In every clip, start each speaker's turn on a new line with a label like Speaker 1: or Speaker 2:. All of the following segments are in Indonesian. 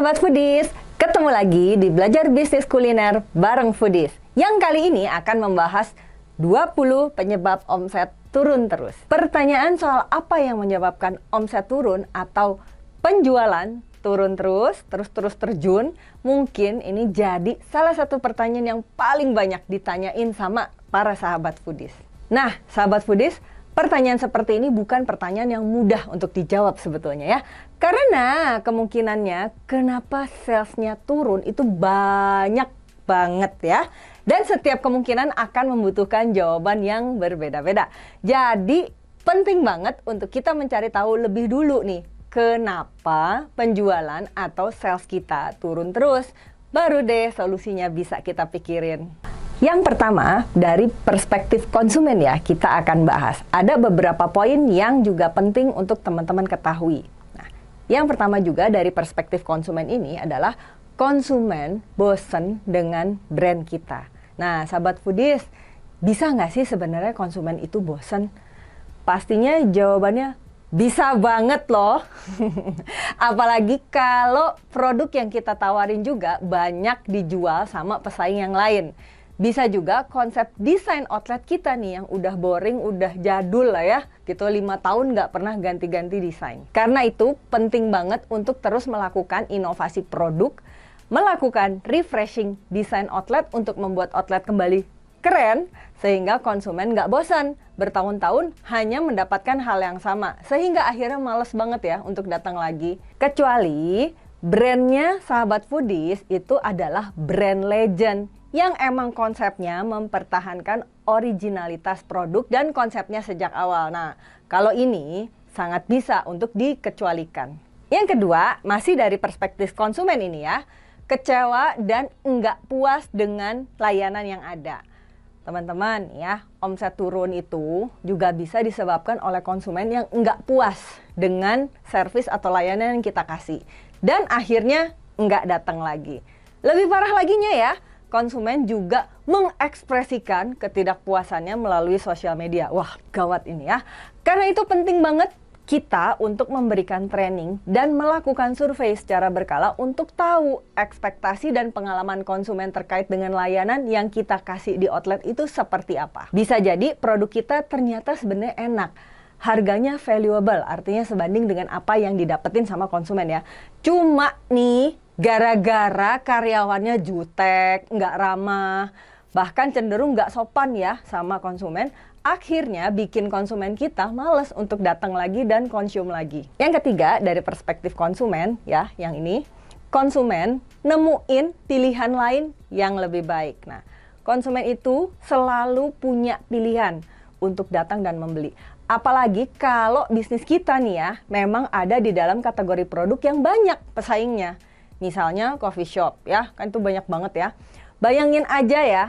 Speaker 1: Sahabat Foodies, ketemu lagi di Belajar Bisnis Kuliner bareng Foodies. Yang kali ini akan membahas 20 penyebab omset turun terus. Pertanyaan soal apa yang menyebabkan omset turun atau penjualan turun terus terjun, mungkin ini jadi salah satu pertanyaan yang paling banyak ditanyain sama para sahabat Foodies. Nah, sahabat Foodies, pertanyaan seperti ini bukan pertanyaan yang mudah untuk dijawab sebetulnya ya. Karena kemungkinannya kenapa salesnya turun itu banyak banget ya. Dan setiap kemungkinan akan membutuhkan jawaban yang berbeda-beda. Jadi penting banget untuk kita mencari tahu lebih dulu nih, kenapa penjualan atau sales kita turun terus. Baru deh solusinya bisa kita pikirin. Yang pertama, dari perspektif konsumen ya, kita akan bahas. Ada beberapa poin yang juga penting untuk teman-teman ketahui. Nah, yang pertama juga dari perspektif konsumen ini adalah konsumen bosen dengan brand kita. Nah, sahabat Foodies, bisa nggak sih sebenarnya konsumen itu bosen? Pastinya jawabannya bisa banget loh. Apalagi kalau produk yang kita tawarin juga banyak dijual sama pesaing yang lain. Bisa juga konsep desain outlet kita nih yang udah boring, udah jadul lah ya. Gitu 5 tahun nggak pernah ganti-ganti desain. Karena itu penting banget untuk terus melakukan inovasi produk, melakukan refreshing desain outlet untuk membuat outlet kembali keren, sehingga konsumen nggak bosan bertahun-tahun hanya mendapatkan hal yang sama. Sehingga akhirnya males banget ya untuk datang lagi. Kecuali brandnya sahabat Foodies itu adalah brand legend yang emang konsepnya mempertahankan originalitas produk dan konsepnya sejak awal. Nah, kalau ini sangat bisa untuk dikecualikan. Yang kedua, masih dari perspektif konsumen ini ya, kecewa dan enggak puas dengan layanan yang ada. Teman-teman ya, omset turun itu juga bisa disebabkan oleh konsumen yang enggak puas dengan servis atau layanan yang kita kasih. Dan akhirnya enggak datang lagi. Lebih parah laginya ya, konsumen juga mengekspresikan ketidakpuasannya melalui sosial media. Wah, gawat ini ya. Karena itu penting banget kita untuk memberikan training dan melakukan survei secara berkala untuk tahu ekspektasi dan pengalaman konsumen terkait dengan layanan yang kita kasih di outlet itu seperti apa. Bisa jadi produk kita ternyata sebenarnya enak. Harganya valuable, artinya sebanding dengan apa yang didapetin sama konsumen ya. Cuma nih, gara-gara karyawannya jutek, nggak ramah, bahkan cenderung nggak sopan ya sama konsumen, akhirnya bikin konsumen kita males untuk datang lagi dan konsum lagi. Yang ketiga, dari perspektif konsumen ya, yang ini, konsumen nemuin pilihan lain yang lebih baik. Nah, konsumen itu selalu punya pilihan untuk datang dan membeli. Apalagi kalau bisnis kita nih ya, memang ada di dalam kategori produk yang banyak pesaingnya. Misalnya coffee shop ya, kan itu banyak banget ya. Bayangin aja ya,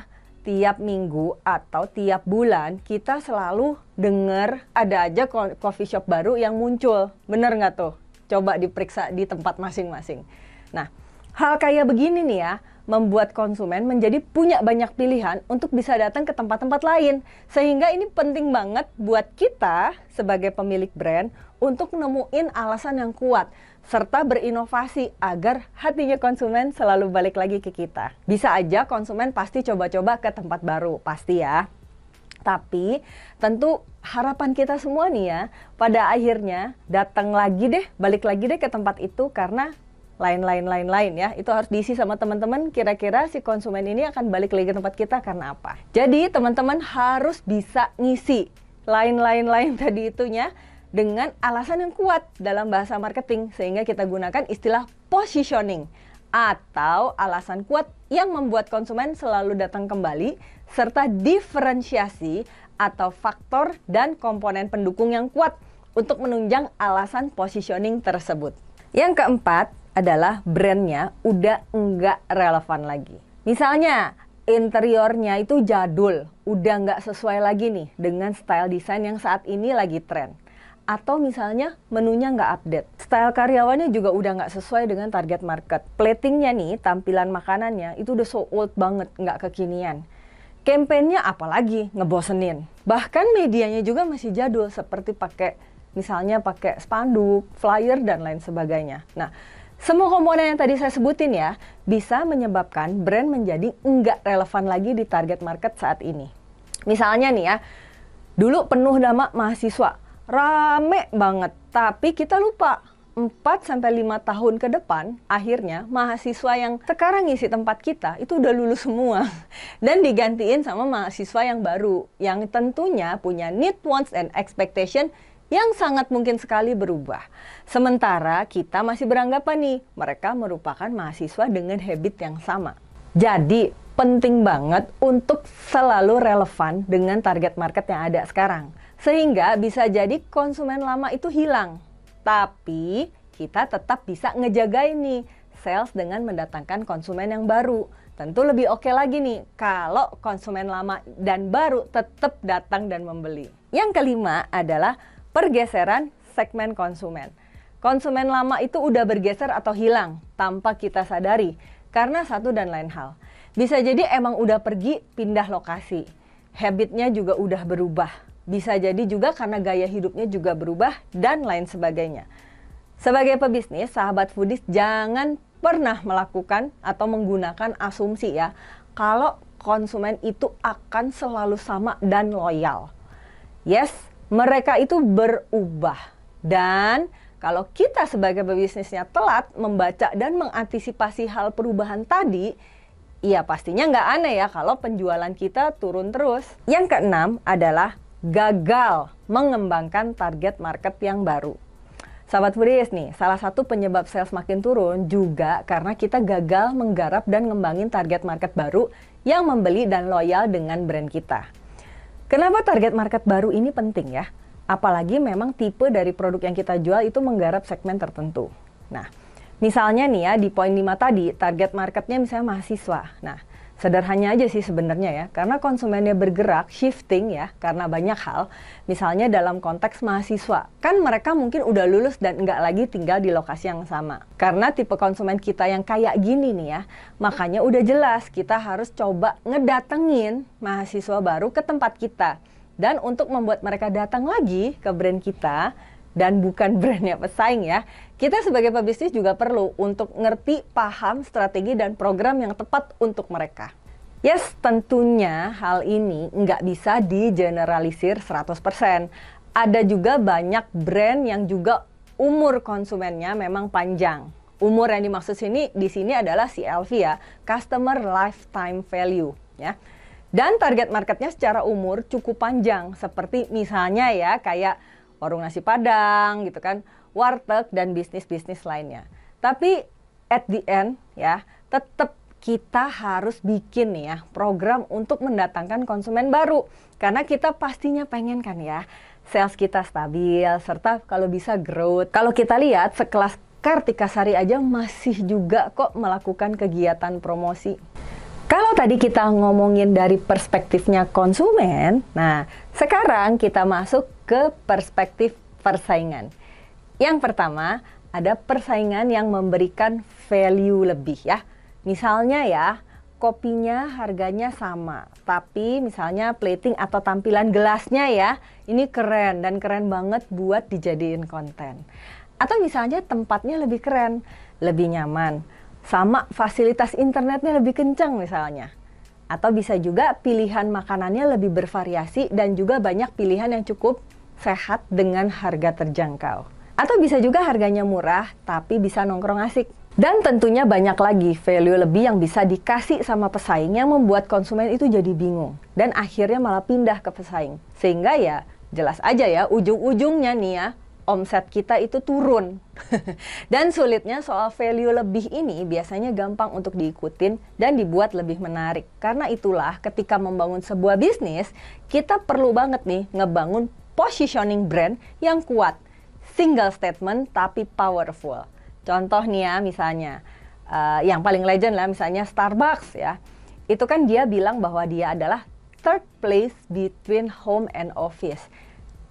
Speaker 1: tiap minggu atau tiap bulan kita selalu dengar ada aja coffee shop baru yang muncul. Bener nggak tuh? Coba diperiksa di tempat masing-masing. Nah, hal kayak begini nih ya, membuat konsumen menjadi punya banyak pilihan untuk bisa datang ke tempat-tempat lain. Sehingga ini penting banget buat kita sebagai pemilik brand untuk nemuin alasan yang kuat serta berinovasi agar hatinya konsumen selalu balik lagi ke kita. Bisa aja konsumen pasti coba-coba ke tempat baru, pasti ya. Tapi tentu harapan kita semua nih ya, pada akhirnya datang lagi deh, balik lagi deh ke tempat itu karena lain ya. Itu harus diisi sama teman-teman, kira-kira si konsumen ini akan balik lagi ke tempat kita karena apa. Jadi teman-teman harus bisa ngisi lain tadi itunya dengan alasan yang kuat dalam bahasa marketing, sehingga kita gunakan istilah positioning atau alasan kuat yang membuat konsumen selalu datang kembali, serta diferensiasi atau faktor dan komponen pendukung yang kuat untuk menunjang alasan positioning tersebut. Yang keempat adalah brandnya udah enggak relevan lagi. Misalnya interiornya itu jadul, udah nggak sesuai lagi nih dengan style desain yang saat ini lagi tren. Atau misalnya menunya nggak update. Style karyawannya juga udah nggak sesuai dengan target market. Platingnya nih, tampilan makanannya itu udah so old banget, nggak kekinian. Campaign-nya apalagi ngebosenin. Bahkan medianya juga masih jadul, seperti misalnya pakai spanduk, flyer, dan lain sebagainya. Nah, Semua komponen yang tadi saya sebutin ya, bisa menyebabkan brand menjadi nggak relevan lagi di target market saat ini. Misalnya nih ya, dulu penuh nama mahasiswa, rame banget, tapi kita lupa 4-5 tahun ke depan, akhirnya mahasiswa yang sekarang ngisi tempat kita itu udah lulus semua. Dan digantiin sama mahasiswa yang baru, yang tentunya punya need, wants, and expectation yang sangat mungkin sekali berubah. Sementara kita masih beranggapan nih, mereka merupakan mahasiswa dengan habit yang sama. Jadi, penting banget untuk selalu relevan dengan target market yang ada sekarang. Sehingga bisa jadi konsumen lama itu hilang. Tapi kita tetap bisa ngejagain nih sales dengan mendatangkan konsumen yang baru. Tentu lebih oke lagi nih kalau konsumen lama dan baru tetap datang dan membeli. Yang kelima adalah pergeseran segmen konsumen. Konsumen lama itu udah bergeser atau hilang tanpa kita sadari karena satu dan lain hal. Bisa jadi emang udah pergi pindah lokasi. Habitnya juga udah berubah. Bisa jadi juga karena gaya hidupnya juga berubah dan lain sebagainya. Sebagai pebisnis, sahabat foodies jangan pernah melakukan atau menggunakan asumsi ya kalau konsumen itu akan selalu sama dan loyal. Yes, mereka itu berubah. Dan kalau kita sebagai pebisnisnya telat membaca dan mengantisipasi hal perubahan tadi, ya pastinya nggak aneh ya kalau penjualan kita turun terus. Yang keenam adalah gagal mengembangkan target market yang baru. Sahabat foodies nih, salah satu penyebab sales makin turun juga karena kita gagal menggarap dan ngembangin target market baru yang membeli dan loyal dengan brand kita. Kenapa target market baru ini penting ya? Apalagi memang tipe dari produk yang kita jual itu menggarap segmen tertentu. Nah, misalnya nih ya di poin 5 tadi, target marketnya misalnya mahasiswa. Nah, sederhananya aja sih sebenarnya ya, karena konsumennya bergerak, shifting ya, karena banyak hal. Misalnya dalam konteks mahasiswa, kan mereka mungkin udah lulus dan nggak lagi tinggal di lokasi yang sama. Karena tipe konsumen kita yang kayak gini nih ya, makanya udah jelas kita harus coba ngedatengin mahasiswa baru ke tempat kita. Dan untuk membuat mereka datang lagi ke brand kita, dan bukan brandnya pesaing ya, kita sebagai pebisnis juga perlu untuk ngerti, paham strategi dan program yang tepat untuk mereka. Yes, tentunya hal ini nggak bisa di-generalisir 100%. Ada juga banyak brand yang juga umur konsumennya memang panjang. Umur yang dimaksud di sini adalah CLV ya, Customer Lifetime Value ya. Dan target marketnya secara umur cukup panjang, seperti misalnya ya kayak warung nasi Padang gitu kan, warteg dan bisnis-bisnis lainnya. Tapi at the end ya, tetap kita harus bikin nih ya program untuk mendatangkan konsumen baru. Karena kita pastinya pengen kan ya sales kita stabil serta kalau bisa growth. Kalau kita lihat sekelas Kartika Sari aja masih juga kok melakukan kegiatan promosi. Kalau tadi kita ngomongin dari perspektifnya konsumen, nah sekarang kita masuk ke perspektif persaingan. Yang pertama, ada persaingan yang memberikan value lebih ya. Misalnya ya, kopinya harganya sama, tapi misalnya plating atau tampilan gelasnya ya, ini keren dan keren banget buat dijadiin konten. Atau misalnya tempatnya lebih keren, lebih nyaman, sama fasilitas internetnya lebih kencang misalnya. Atau bisa juga pilihan makanannya lebih bervariasi dan juga banyak pilihan yang cukup sehat dengan harga terjangkau. Atau bisa juga harganya murah tapi bisa nongkrong asik. Dan tentunya banyak lagi value lebih yang bisa dikasih sama pesaing yang membuat konsumen itu jadi bingung. Dan akhirnya malah pindah ke pesaing. Sehingga ya jelas aja ya ujung-ujungnya nih ya, omset kita itu turun. Dan sulitnya soal value lebih ini biasanya gampang untuk diikutin dan dibuat lebih menarik. Karena itulah ketika membangun sebuah bisnis, kita perlu banget nih ngebangun positioning brand yang kuat. Single statement tapi powerful. Contoh nih ya misalnya, yang paling legend lah misalnya Starbucks ya. Itu kan dia bilang bahwa dia adalah third place between home and office.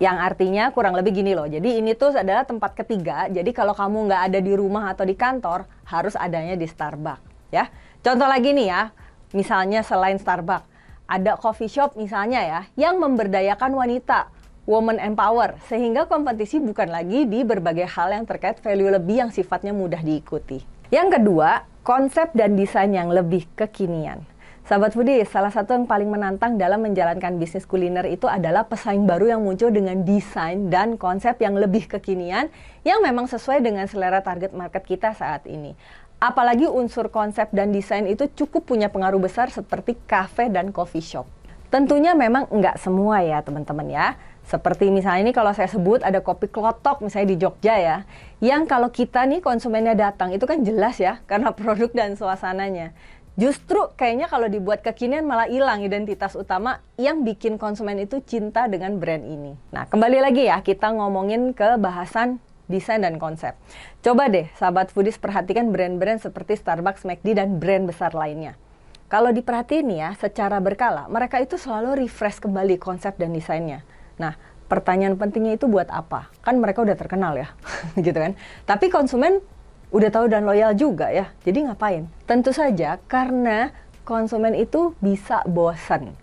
Speaker 1: Yang artinya kurang lebih gini loh, jadi ini tuh adalah tempat ketiga, jadi kalau kamu nggak ada di rumah atau di kantor, harus adanya di Starbucks ya. Contoh lagi nih ya, misalnya selain Starbucks, ada coffee shop misalnya ya, yang memberdayakan wanita. woman empower, sehingga kompetisi bukan lagi di berbagai hal yang terkait value lebih yang sifatnya mudah diikuti. Yang kedua, konsep dan desain yang lebih kekinian. Sahabat foodies, salah satu yang paling menantang dalam menjalankan bisnis kuliner itu adalah pesaing baru yang muncul dengan desain dan konsep yang lebih kekinian yang memang sesuai dengan selera target market kita saat ini. Apalagi unsur konsep dan desain itu cukup punya pengaruh besar seperti cafe dan coffee shop. Tentunya memang nggak semua ya teman-teman ya. Seperti misalnya ini kalau saya sebut ada kopi klotok misalnya di Jogja ya. Yang kalau kita nih konsumennya datang itu kan jelas ya karena produk dan suasananya. Justru kayaknya kalau dibuat kekinian malah hilang identitas utama yang bikin konsumen itu cinta dengan brand ini. Nah, kembali lagi ya, kita ngomongin ke bahasan desain dan konsep. Coba deh, sahabat foodies perhatikan brand-brand seperti Starbucks, McD, dan brand besar lainnya. Kalau diperhatiin ya, secara berkala, mereka itu selalu refresh kembali konsep dan desainnya. Nah, pertanyaan pentingnya itu buat apa? Kan mereka udah terkenal ya, gitu kan. Tapi konsumen udah tahu dan loyal juga ya, jadi ngapain? Tentu saja karena konsumen itu bisa bosan.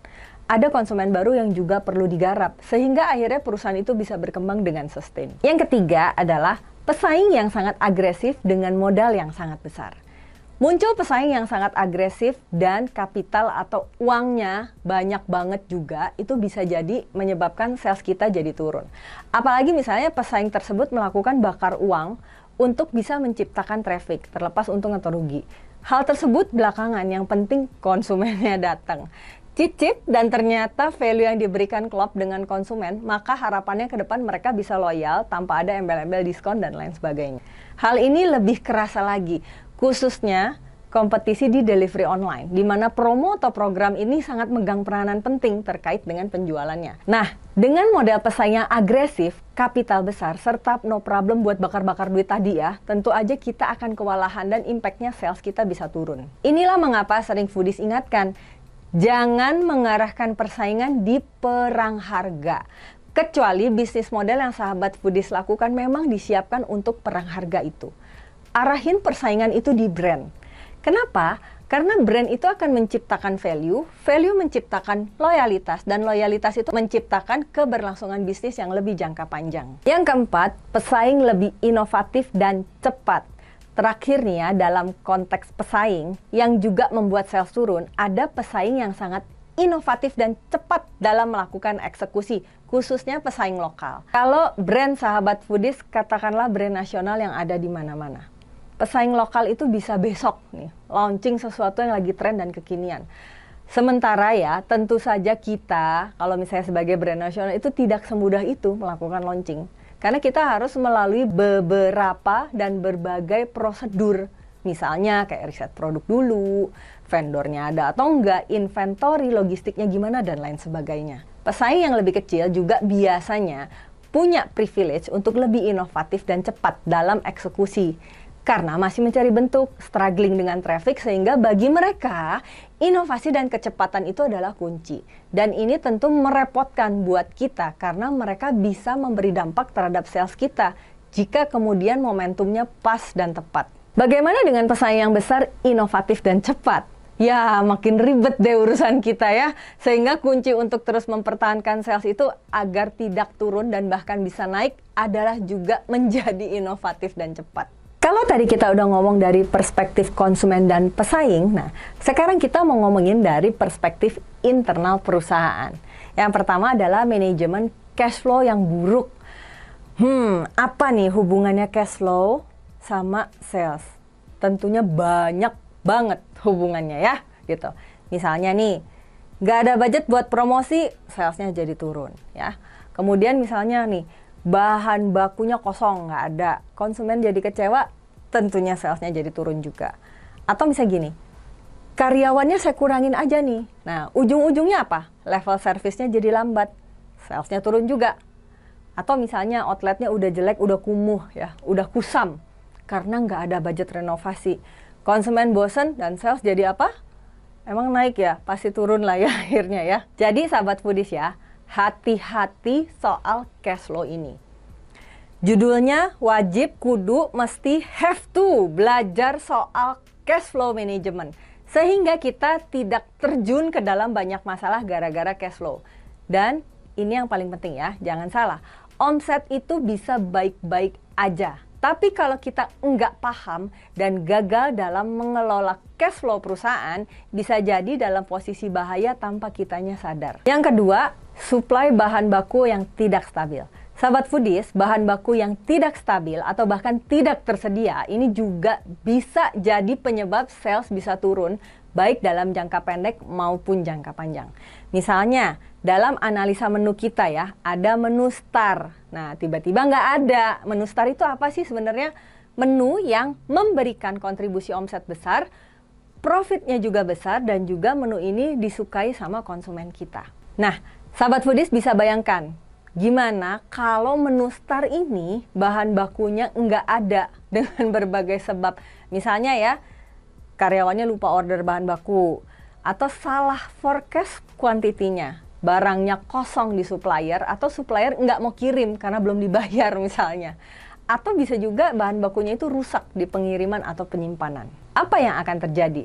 Speaker 1: Ada konsumen baru yang juga perlu digarap, sehingga akhirnya perusahaan itu bisa berkembang dengan sustain. Yang ketiga adalah pesaing yang sangat agresif dengan modal yang sangat besar. Muncul pesaing yang sangat agresif dan kapital atau uangnya banyak banget juga, itu bisa jadi menyebabkan sales kita jadi turun. Apalagi misalnya pesaing tersebut melakukan bakar uang untuk bisa menciptakan traffic, terlepas untung atau rugi. Hal tersebut belakangan, yang penting konsumennya datang. Cicip dan ternyata value yang diberikan klub dengan konsumen, maka harapannya ke depan mereka bisa loyal tanpa ada embel-embel diskon dan lain sebagainya. Hal ini lebih kerasa lagi, khususnya kompetisi di delivery online, di mana promo atau program ini sangat megang peranan penting terkait dengan penjualannya. Nah, dengan model pesaing yang agresif, kapital besar, serta no problem buat bakar-bakar duit tadi ya, tentu aja kita akan kewalahan dan impact-nya sales kita bisa turun. Inilah mengapa sering foodies ingatkan, jangan mengarahkan persaingan di perang harga. Kecuali bisnis model yang sahabat foodies lakukan memang disiapkan untuk perang harga itu. Arahin persaingan itu di brand. Kenapa? Karena brand itu akan menciptakan value, value menciptakan loyalitas, dan loyalitas itu menciptakan keberlangsungan bisnis yang lebih jangka panjang. Yang keempat, pesaing lebih inovatif dan cepat. Terakhir nih ya, dalam konteks pesaing yang juga membuat sales turun, ada pesaing yang sangat inovatif dan cepat dalam melakukan eksekusi, khususnya pesaing lokal. Kalau brand sahabat foodies, katakanlah brand nasional yang ada di mana-mana. Pesaing lokal itu bisa besok nih, launching sesuatu yang lagi tren dan kekinian. Sementara ya, tentu saja kita, kalau misalnya sebagai brand nasional itu tidak semudah itu melakukan launching. Karena kita harus melalui beberapa dan berbagai prosedur. Misalnya kayak riset produk dulu, vendornya ada atau enggak, inventory, logistiknya gimana, dan lain sebagainya. Pesaing yang lebih kecil juga biasanya punya privilege untuk lebih inovatif dan cepat dalam eksekusi. Karena masih mencari bentuk, struggling dengan traffic, sehingga bagi mereka, inovasi dan kecepatan itu adalah kunci. Dan ini tentu merepotkan buat kita, karena mereka bisa memberi dampak terhadap sales kita, jika kemudian momentumnya pas dan tepat. Bagaimana dengan pesaing yang besar, inovatif, dan cepat? Ya, makin ribet deh urusan kita ya. Sehingga kunci untuk terus mempertahankan sales itu agar tidak turun dan bahkan bisa naik adalah juga menjadi inovatif dan cepat. Kalau tadi kita udah ngomong dari perspektif konsumen dan pesaing, nah sekarang kita mau ngomongin dari perspektif internal perusahaan. Yang pertama adalah manajemen cash flow yang buruk. Apa nih hubungannya cash flow sama sales? Tentunya banyak banget hubungannya ya, gitu. Misalnya nih, nggak ada budget buat promosi, salesnya jadi turun ya. Kemudian misalnya nih, bahan bakunya kosong, nggak ada, konsumen jadi kecewa, tentunya salesnya jadi turun juga. Atau misalnya gini, karyawannya saya kurangin aja nih, nah ujung-ujungnya apa? Level servisnya jadi lambat, salesnya turun juga. Atau misalnya outletnya udah jelek, udah kumuh ya, udah kusam, karena nggak ada budget renovasi. Konsumen bosen dan sales jadi apa? Emang naik ya? Pasti turun lah ya akhirnya ya. Jadi sahabat foodies ya, hati-hati soal cash flow ini. Judulnya wajib, kudu, mesti, have to belajar soal cash flow management. Sehingga kita tidak terjun ke dalam banyak masalah gara-gara cash flow. Dan ini yang paling penting ya, jangan salah. Omset itu bisa baik-baik aja. Tapi kalau kita nggak paham dan gagal dalam mengelola cash flow perusahaan, bisa jadi dalam posisi bahaya tanpa kitanya sadar. Yang kedua, suplai bahan baku yang tidak stabil. Sahabat foodies, bahan baku yang tidak stabil atau bahkan tidak tersedia ini juga bisa jadi penyebab sales bisa turun, baik dalam jangka pendek maupun jangka panjang. Misalnya, dalam analisa menu kita ya, ada menu star. Nah, tiba-tiba nggak ada. Menu star itu apa sih sebenarnya? Menu yang memberikan kontribusi omset besar, profitnya juga besar, dan juga menu ini disukai sama konsumen kita. Nah, sahabat foodies bisa bayangkan, gimana kalau menu star ini bahan bakunya nggak ada dengan berbagai sebab. Misalnya ya, karyawannya lupa order bahan baku, atau salah forecast kuantitinya, barangnya kosong di supplier, atau supplier nggak mau kirim karena belum dibayar misalnya. Atau bisa juga bahan bakunya itu rusak di pengiriman atau penyimpanan. Apa yang akan terjadi?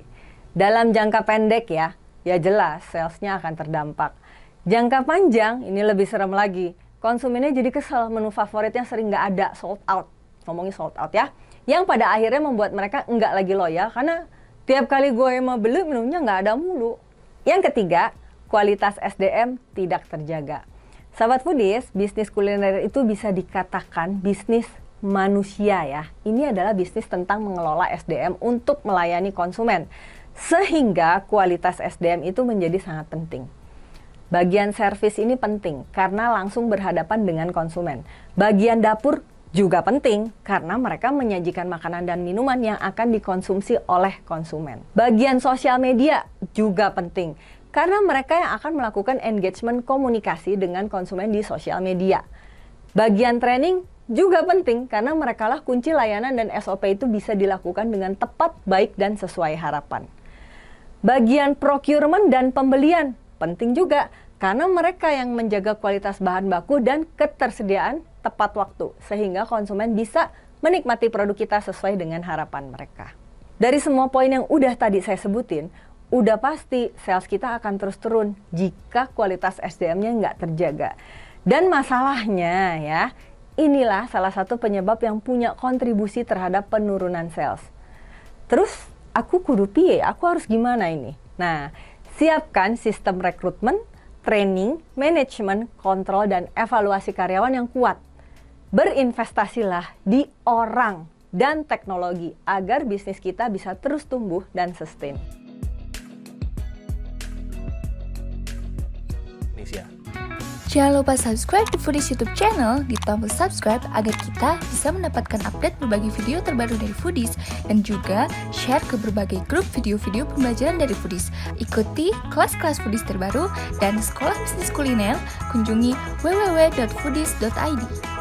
Speaker 1: Dalam jangka pendek ya jelas salesnya akan terdampak. Jangka panjang ini lebih serem lagi. Konsumennya jadi kesel, menu favoritnya sering nggak ada, sold out. Ngomongin sold out ya. Yang pada akhirnya membuat mereka nggak lagi loyal karena tiap kali gue mau beli menunya nggak ada mulu. Yang ketiga, kualitas SDM tidak terjaga. Sahabat foodies, bisnis kuliner itu bisa dikatakan bisnis manusia ya. Ini adalah bisnis tentang mengelola SDM untuk melayani konsumen. Sehingga kualitas SDM itu menjadi sangat penting. Bagian servis ini penting karena langsung berhadapan dengan konsumen. Bagian dapur juga penting karena mereka menyajikan makanan dan minuman yang akan dikonsumsi oleh konsumen. Bagian sosial media juga penting karena mereka yang akan melakukan engagement komunikasi dengan konsumen di sosial media. Bagian training juga penting karena merekalah kunci layanan dan SOP itu bisa dilakukan dengan tepat, baik, dan sesuai harapan. Bagian procurement dan pembelian penting juga karena mereka yang menjaga kualitas bahan baku dan ketersediaan tepat waktu sehingga konsumen bisa menikmati produk kita sesuai dengan harapan mereka. Dari semua poin yang udah tadi saya sebutin, udah pasti sales kita akan terus turun jika kualitas SDM-nya nggak terjaga. Dan masalahnya ya, inilah salah satu penyebab yang punya kontribusi terhadap penurunan sales. Terus aku kudu piye? Aku harus gimana ini? Nah, siapkan sistem rekrutmen, training, manajemen, kontrol, dan evaluasi karyawan yang kuat. Berinvestasilah di orang dan teknologi agar bisnis kita bisa terus tumbuh dan sustain.
Speaker 2: Jangan lupa subscribe di Foodies YouTube channel di tombol subscribe agar kita bisa mendapatkan update berbagai video terbaru dari Foodies dan juga share ke berbagai grup video-video pembelajaran dari Foodies. Ikuti kelas-kelas Foodies terbaru dan sekolah bisnis kuliner, kunjungi www.foodies.id.